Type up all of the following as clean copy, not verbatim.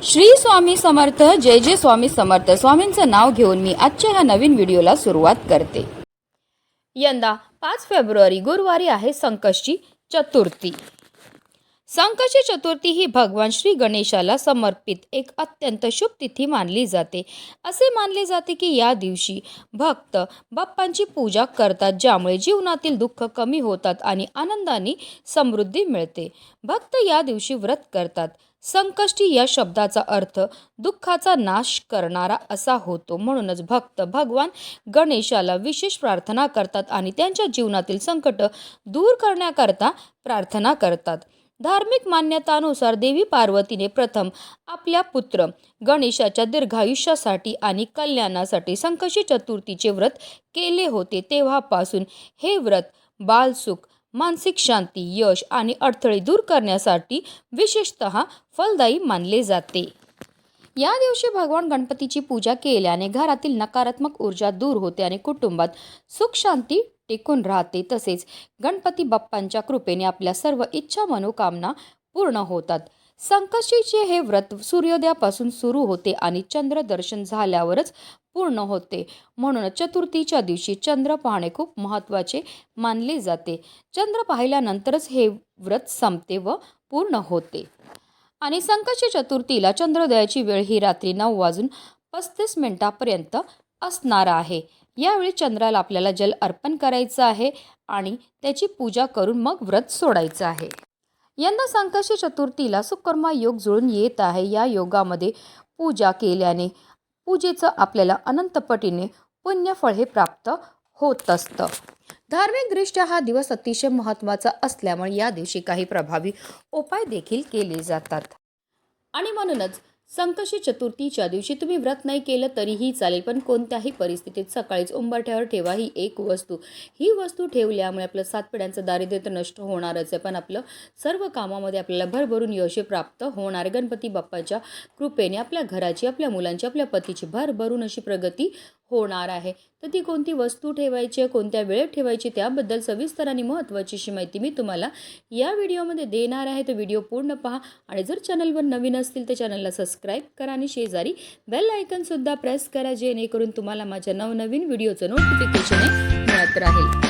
श्री स्वामी समर्थ. जय जय स्वामी समर्थ. स्वामींचं नाव घेऊन मी आजच्या ह्या नवीन व्हिडिओला सुरुवात करते. यंदा 5 फेब्रुवारी गुरुवारी आहे संकष्टी चतुर्थी. संकष्टी चतुर्थी ही भगवान श्री गणेशाला समर्पित एक अत्यंत शुभ तिथी मानली जाते. असे मानले जाते की या दिवशी भक्त बाप्पांची पूजा करतात, ज्यामुळे जीवनातील दुःख कमी होतात आणि आनंदाने समृद्धी मिळते. भक्त या दिवशी व्रत करतात. संकष्टी या शब्दाचा अर्थ दुःखाचा नाश करणारा असा होतो. म्हणूनच भक्त भगवान गणेशाला विशेष प्रार्थना करतात आणि त्यांच्या जीवनातील संकट दूर करण्याकरता प्रार्थना करतात. धार्मिक मान्यतानुसार देवी पार्वतीने प्रथम आपल्या पुत्र गणेशाच्या दीर्घायुष्यासाठी आणि कल्याणासाठी संकष्टी चतुर्थीचे व्रत केले होते. तेव्हापासून हे व्रत बालसुख, मानसिक शांती, यश आणि अडथळे दूर करण्यासाठी विशेषतः फलदायी मानले जाते. या दिवशी भगवान गणपतीची पूजा केल्याने घरातील नकारात्मक ऊर्जा दूर होते आणि कुटुंबात सुख शांती टिकून राहते. तसेच गणपती बाप्पांच्या कृपेने आपल्या सर्व इच्छा मनोकामना पूर्ण होतात. संकष्टीचे हे व्रत सूर्योदयापासून सुरू होते आणि चंद्र दर्शन झाल्यावरच पूर्ण होते. म्हणून चतुर्थीच्या दिवशी चंद्र पाहणे खूप महत्त्वाचे मानले जाते. चंद्र पाहिल्यानंतरच हे व्रत संपते व पूर्ण होते. आणि संकष्टी चतुर्थीला चंद्रोदयाची वेळ ही रात्री 9:35 असणार आहे. यावेळी चंद्राला आपल्याला जल अर्पण करायचं आहे आणि त्याची पूजा करून मग व्रत सोडायचं आहे. यंदा संकष्टी चतुर्थीला सुकर्मा योग जुळून येत आहे. या योगामध्ये पूजा केल्याने पूजेचं आपल्याला अनंतपटीने पुण्यफळ हे प्राप्त होत असतं. धार्मिकदृष्ट्या हा दिवस अतिशय महत्त्वाचा असल्यामुळे या दिवशी काही प्रभावी उपाय देखील केले जातात. आणि म्हणूनच संकष्टी चतुर्थीच्या दिवशी तुम्ही व्रत नाही केलं तरीही चालेल, पण कोणत्याही परिस्थितीत सकाळीच उंबरठ्यावर ठेवा ही वस्तू ठेवल्यामुळे आपलं 7 पिढ्यांचं दारिद्र्य तर नष्ट होणारच आहे, पण आपलं सर्व कामामध्ये आपल्याला भरभरून यश प्राप्त होणार. गणपती बाप्पाच्या कृपेने आपल्या घराची, आपल्या मुलांची, आपल्या पतीची भरभरून अशी प्रगती होणार आहे. तर ती कोणती वस्तू ठेवायची आहे, कोणत्या वेळेत ठेवायची, त्याबद्दल सविस्तर आणि महत्त्वाची अशी माहिती मी तुम्हाला या व्हिडिओमध्ये देणार आहे. तर व्हिडिओ पूर्ण पहा आणि जर चॅनलवर नवीन असतील तर चॅनलला सबस्क्राईब करा आणि शेजारी बेल आयकॉन सुद्धा प्रेस करा, जेणेकरून तुम्हाला माझ्या नवनवीन व्हिडिओचं नोटिफिकेशन मिळत राहील.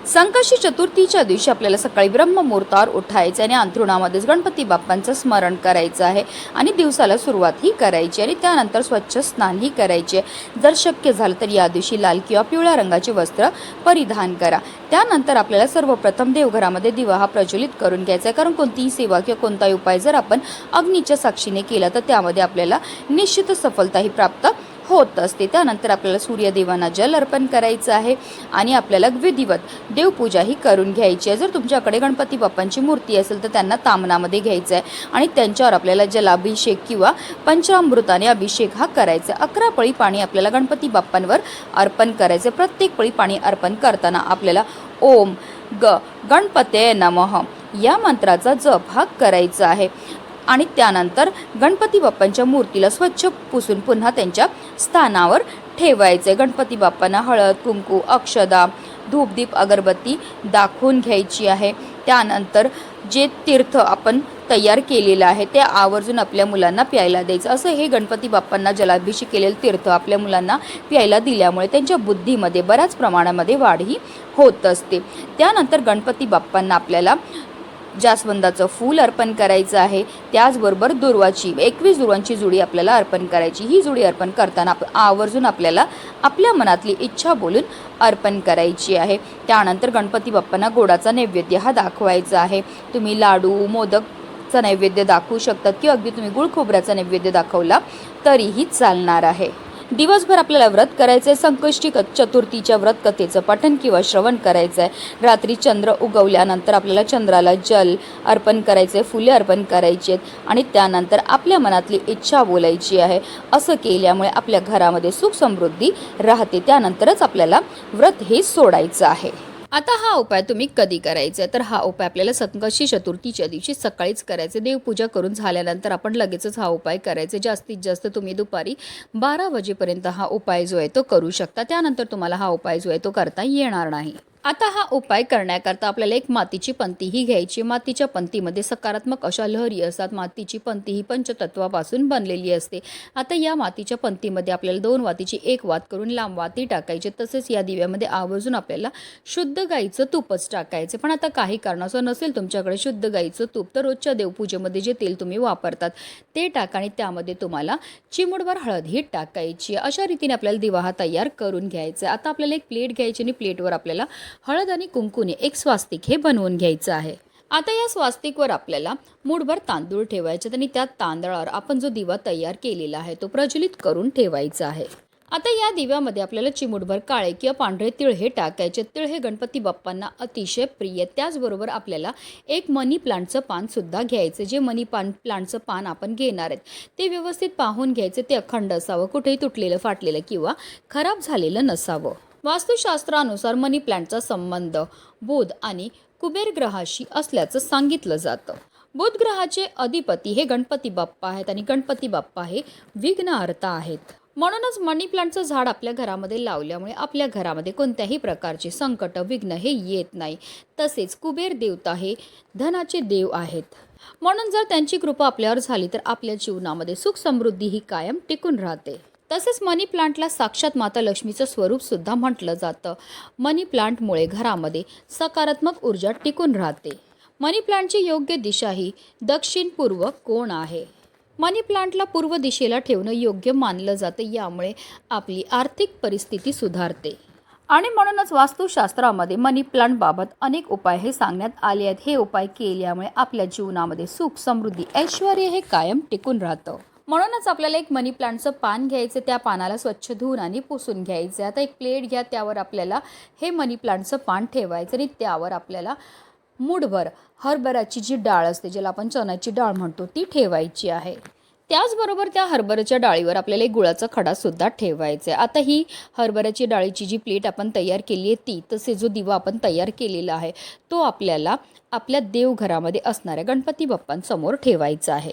संकष्टी चतुर्थीच्या दिवशी आपल्याला सकाळी ब्रह्ममुहूर्तावर उठायचं आणि अंथरुणामध्येच गणपती बाप्पांचं स्मरण करायचं आहे आणि दिवसाला सुरुवात ही करायची आणि त्यानंतर स्वच्छ स्नानही करायचे. जर शक्य झालं तर या दिवशी लाल किंवा पिवळ्या रंगाचे वस्त्र परिधान करा. त्यानंतर आपल्याला सर्वप्रथम देवघरामध्ये दिवा हा प्रज्वलित करून घ्यायचा आहे, कारण कोणतीही सेवा किंवा कोणताही उपाय जर आपण अग्नीच्या साक्षीने केला तर त्यामध्ये आपल्याला निश्चित सफलताही प्राप्त होत असते. त्यानंतर आपल्याला सूर्यदेवांना जल अर्पण करायचं आहे आणि आपल्याला विधिवत देवपूजाही करून घ्यायची आहे. जर तुमच्याकडे गणपती बाप्पांची मूर्ती असेल तर त्यांना तामनामध्ये घ्यायचं आहे आणि त्यांच्यावर आपल्याला जलाभिषेक किंवा पंचामृताने अभिषेक हा करायचा. 11 पळी पाणी आपल्याला गणपती बाप्पांवर अर्पण करायचं. प्रत्येक पळी पाणी अर्पण करताना आपल्याला ओम गणपते नमः या मंत्राचा जप हा करायचा आहे आणि त्यानंतर गणपती बाप्पांच्या मूर्तीला स्वच्छ पुसून पुन्हा त्यांच्या स्थानावर ठेवायचे. गणपती बाप्पांना हळद, कुंकू, अक्षदा, धूपदीप, अगरबत्ती दाखवून घ्यायची आहे. त्यानंतर जे तीर्थ आपण तयार केलेलं आहे ते आवर्जून आपल्या मुलांना प्यायला द्यायचं. असं हे गणपती बाप्पांना जलाभिषेक केलेलं तीर्थ आपल्या मुलांना प्यायला दिल्यामुळे त्यांच्या बुद्धीमध्ये बऱ्याच प्रमाणामध्ये वाढही होत असते. त्यानंतर गणपती बाप्पांना आपल्याला जास्वंदाचं फूल अर्पण करायचं आहे. त्याचबरोबर 21 दुर्वांची जुडी आपल्याला अर्पण करायची. ही जुडी अर्पण करताना आवर्जून आपल्याला आपल्या मनातली इच्छा बोलून अर्पण करायची आहे. त्यानंतर गणपती बाप्पांना गोडाचा नैवेद्य हा दाखवायचा आहे. तुम्ही लाडू, मोदकचा नैवेद्य दाखवू शकतात किंवा अगदी तुम्ही गुळ खोबऱ्याचा नैवेद्य दाखवला तरीही चालणार आहे. दिवसभर आपल्याला व्रत करायचं आहे. संकष्टी चतुर्थीच्या व्रत कथेचं पठण किंवा श्रवण करायचं आहे. रात्री चंद्र उगवल्यानंतर आपल्याला चंद्राला जल अर्पण करायचं आहे, फुले अर्पण करायची आहेत आणि त्यानंतर आपल्या मनातली इच्छा बोलायची आहे. असं केल्यामुळे आपल्या घरामध्ये सुख समृद्धी राहते. त्यानंतरच आपल्याला व्रत हे सोडायचं आहे. आता हा उपाय तुम्ही कधी करायचा तर हा उपाय आपल्याला संकष्टी चतुर्थीच्या दिवशी सकाळीच करायचे. देवपूजा करून झाल्यानंतर आपण लगेचच हा उपाय करायचे. जास्तीत जास्त तुम्ही दुपारी 12 वाजेपर्यंत हा उपाय जो आहे तो करू शकता. त्यानंतर तुम्हाला हा उपाय जो आहे तो करता येणार नाही. आता हा उपाय करण्याकरता आपल्याला एक मातीची पंतीही घ्यायची. मातीच्या पंतीमध्ये सकारात्मक अशा लहरी असतात. मातीची पंती ही पंचतत्वापासून बनलेली असते. आता या मातीच्या पंतीमध्ये आपल्याला 2 वातीची 1 वात करून लांब वाती टाकायची. तसेच या दिव्यामध्ये आवर्जून आपल्याला शुद्ध गाईचं तूपच टाकायचे. पण आता काही कारणास्तव नसेल तुमच्याकडे शुद्ध गाईचं तूप, तर रोजच्या देवपूजेमध्ये जे तेल तुम्ही वापरतात ते टाका आणि त्यामध्ये तुम्हाला चिमूटभर हळद ही टाकायची. अशा रीतीने आपल्याला दिवा हा तयार करून घ्यायचा. आता आपल्याला एक प्लेट घ्यायची आणि प्लेटवर आपल्याला हळद आणि कुंकुने एक स्वास्तिक हे बनवून घ्यायचं आहे. आता या स्वास्तिकवर आपल्याला मूठभर तांदूळ ठेवायचे आणि त्या तांदळावर आपण जो दिवा तयार केलेला आहे तो प्रज्वलित करून ठेवायचा आहे. आता या दिव्यामध्ये आपल्याला चिमूटभर काळे किंवा पांढरे तीळ हे टाकायचे. तीळ हे गणपती बाप्पांना अतिशय प्रिय. त्याचबरोबर आपल्याला एक मनी प्लांटचं पान सुद्धा घ्यायचं. जे मनी प्लांटचं पान आपण घेणार आहेत ते व्यवस्थित पाहून घ्यायचे. ते अखंड असावं, कुठेही तुटलेलं फाटलेलं किंवा खराब झालेलं नसावं. वास्तुशास्त्रानुसार मनी प्लांटचा संबंध बुध आणि कुबेर ग्रहाशी असल्याचं सांगितलं जातं. बुध ग्रहाचे अधिपती हे गणपती बाप्पा आहेत आणि गणपती बाप्पा हे विघ्नहर्ता आहेत. म्हणूनच मनी प्लांटचं झाड आपल्या घरामध्ये लावल्यामुळे आपल्या घरामध्ये कोणत्याही प्रकारचे संकट, विघ्न हे येत नाही. तसेच कुबेर देवता हे धनाचे देव आहेत. म्हणून जर त्यांची कृपा आपल्यावर झाली तर आपल्या जीवनामध्ये सुख समृद्धी ही कायम टिकून राहते. तसेच मनी प्लांटला साक्षात माता लक्ष्मीचं स्वरूप सुद्धा म्हटलं जातं. मनी प्लांटमुळे घरामध्ये सकारात्मक ऊर्जा टिकून राहते. मनी प्लांटची योग्य दिशा ही दक्षिण पूर्व कोण आहे. मनी प्लांटला पूर्व दिशेला ठेवणं योग्य मानलं जातं. यामुळे आपली आर्थिक परिस्थिती सुधारते आणि म्हणूनच वास्तुशास्त्रामध्ये मनी प्लांट बाबत अनेक उपाय हे सांगण्यात आले आहेत. हे उपाय केल्यामुळे आपल्या जीवनामध्ये सुख, समृद्धी, ऐश्वर हे कायम टिकून राहतं. म्हणूनच आपल्याला एक मनी प्लांटचं पान घ्यायचं. त्या पानाला स्वच्छ धुवून आणि पुसून घ्यायचं. आता एक प्लेट घ्या, त्यावर आपल्याला हे मनी प्लांटचं पान ठेवायचं आणि त्यावर आपल्याला मूठभर हरभऱ्याची जी डाळ असते, ज्याला आपण चण्याची डाळ म्हणतो, ती ठेवायची आहे. त्याचबरोबर त्या हरभऱ्याच्या डाळीवर आपल्याला एक गुळाचा खडा सुद्धा ठेवायचा आहे. आता ही हरभऱ्याची डाळीची जी प्लेट आपण तयार केली आहे ती, तसे जो दिवा आपण तयार केलेला आहे तो आपल्याला आपल्या देवघरामध्ये असणाऱ्या गणपती बाप्पांसमोर ठेवायचा आहे.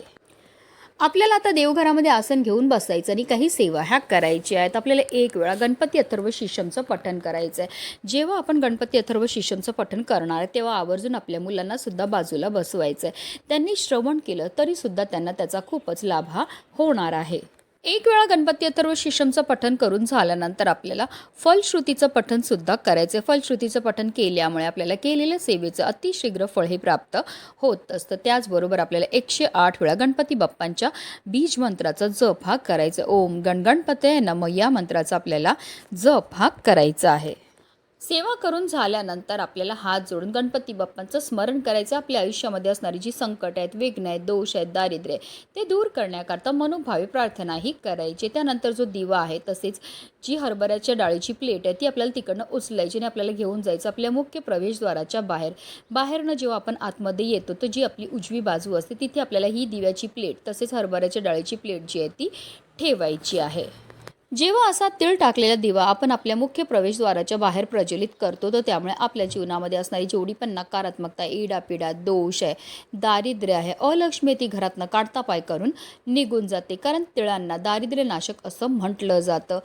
आपल्याला आता देवघरामध्ये आसन घेऊन बसायचं आणि काही सेवा ह्या करायच्या आहेत. आपल्याला एक वेळा गणपती अथर्व शीर्षमचं पठण करायचं आहे. जेव्हा आपण गणपती अथर्व शीर्षमचं पठण करणार आहे तेव्हा आवर्जून आपल्या मुलांना सुद्धा बाजूला बसवायचं आहे. त्यांनी श्रवण केलं तरीसुद्धा त्यांना त्याचा खूपच लाभ हा होणार आहे. एक वेळा गणपती अथर्व शीर्षमचं पठण करून झाल्यानंतर आपल्याला फलश्रुतीचं पठण सुद्धा करायचं. फलश्रुतीचं पठण केल्यामुळे आपल्याला केलेल्या सेवेचं अतिशीघ्र फळ हे प्राप्त होत असतं. त्याचबरोबर आपल्याला 108 वेळा गणपती बाप्पांच्या बीज मंत्राचा जप हा करायचा. ओम गणगणपतये नमः या मंत्राचा आपल्याला जप हा करायचा आहे. सेवा करून झाल्यानंतर आपल्याला हात जोडून गणपती बाप्पांचं स्मरण करायचं. आपल्या आयुष्यामध्ये असणारी जी संकट आहेत, विघ्न आहेत, दोष आहेत, दारिद्र्य ते दूर करण्याकरता मनोभावे प्रार्थनाही करायची. त्यानंतर जो दिवा आहे तसेच जी हरभऱ्याच्या डाळीची प्लेट आहे ती आपल्याला तिकडनं उचलायची आणि आपल्याला घेऊन जायचं आपल्या मुख्य प्रवेशद्वाराच्या बाहेरनं जेव्हा आपण आतमध्ये येतो तर जी आपली उजवी बाजू असते तिथे आपल्याला ही दिव्याची प्लेट तसेच हरभऱ्याच्या डाळीची प्लेट जी आहे ती ठेवायची आहे. जेव्हा असा तीळ टाकलेला दिवा आपण आपल्या मुख्य प्रवेशद्वाराच्या बाहेर प्रज्वलित करतो तर त्यामुळे आपल्या जीवनामध्ये असणारी जेवढी पण नकारात्मकता, इडापिडा, दोष आहे, दारिद्र्य आहे, अलक्ष्मी ती घरातनं काढता पाय करून निघून जाते. कारण तिळांना दारिद्र्यनाशक असं म्हटलं जातं.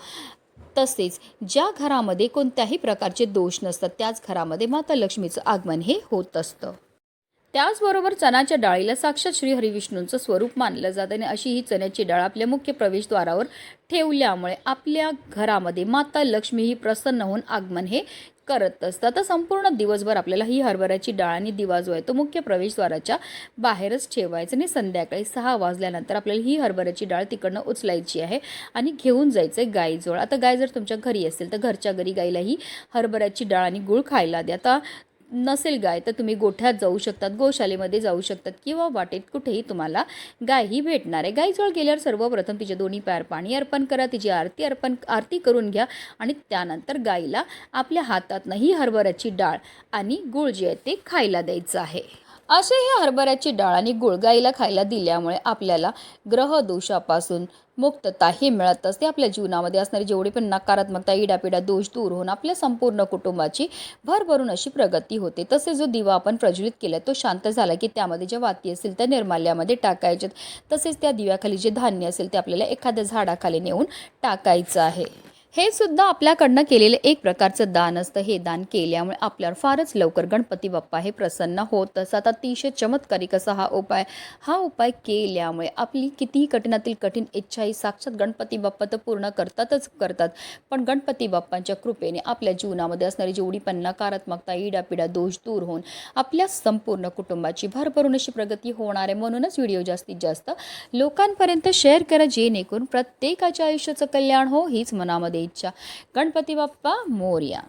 तसेच ज्या घरामध्ये कोणत्याही प्रकारचे दोष नसतात त्याच घरामध्ये माता लक्ष्मीचं आगमन हे होत असतं. त्याचबरोबर चण्याच्या डाळीला साक्षात श्री हरिविष्णूंचं स्वरूप मानलं जातं आणि अशी ही चण्याची डाळ आपल्या मुख्य प्रवेशद्वारावर ठेवल्यामुळे आपल्या घरामध्ये माता लक्ष्मी ही प्रसन्न होऊन आगमन हे करत असतात. तर संपूर्ण दिवसभर आपल्याला ही हरभऱ्याची डाळ आणि दिवा जो आहे तो मुख्य प्रवेशद्वाराच्या बाहेरच ठेवायचं आणि संध्याकाळी 6 वाजल्यानंतर आपल्याला ही हरभऱ्याची डाळ तिकडनं उचलायची आहे आणि घेऊन जायचं आहे गाईजवळ. आता गाय जर तुमच्या घरी असेल तर घरच्या घरी गाईला ही हरभऱ्याची डाळ आणि गूळ खायला द्या. आता नसेल गाय तर तुम्ही गोठ्यात जाऊ शकतात, गोशालेमध्ये जाऊ शकतात किंवा वाटेत कुठेही तुम्हाला गाय ही भेटणार आहे. गायीजवळ गेल्यावर सर्वप्रथम तिच्या दोन्ही पायावर पाणी अर्पण करा, तिची आरती करून घ्या आणि त्यानंतर गायीला आपल्या हातातनं ही हरभऱ्याची डाळ आणि गूळ जे आहे ते खायला द्यायचं आहे. असे हे हरभऱ्याची डाळ आणि गूळ गाईला खायला दिल्यामुळे आपल्याला ग्रह दोषापासून मुक्तता ही मिळत असते. आपल्या जीवनामध्ये असणारी जेवढी पण नकारात्मकता, इडापिडा, दोष दूर होऊन आपल्या संपूर्ण कुटुंबाची भरभरून अशी प्रगती होते. तसे जो दिवा आपण प्रज्वलित केला तो शांत झाला की त्यामध्ये ज्या वाती असतील त्या निर्माल्यामध्ये टाकायच्यात. तसेच त्या दिव्याखाली जे धान्य असेल ते आपल्याला एखाद्या झाडाखाली नेऊन टाकायचं आहे. हे सुद्धा आपल्याकडनं केलेलं एक प्रकारचं दान असतं. हे दान केल्यामुळे आपल्यावर फारच लवकर गणपती बाप्पा हे प्रसन्न होत असतात. अतिशय चमत्कारिक असा हा उपाय केल्यामुळे आपली कितीही कठीणातील कठीण इच्छाही साक्षात गणपती बाप्पा तर पूर्ण करतातच करतात. पण गणपती बाप्पांच्या कृपेने आपल्या जीवनामध्ये असणारी जेवढी पण नकारात्मकता, इडापिडा, दोष दूर होऊन आपल्या संपूर्ण कुटुंबाची भरभरून अशी प्रगती होणार आहे. म्हणूनच व्हिडिओ जास्तीत जास्त लोकांपर्यंत शेअर करा, जेणेकरून प्रत्येकाच्या आयुष्याचं कल्याण हो, हीच मनामध्ये इच्छा. गणपती बाप्पा मोरया.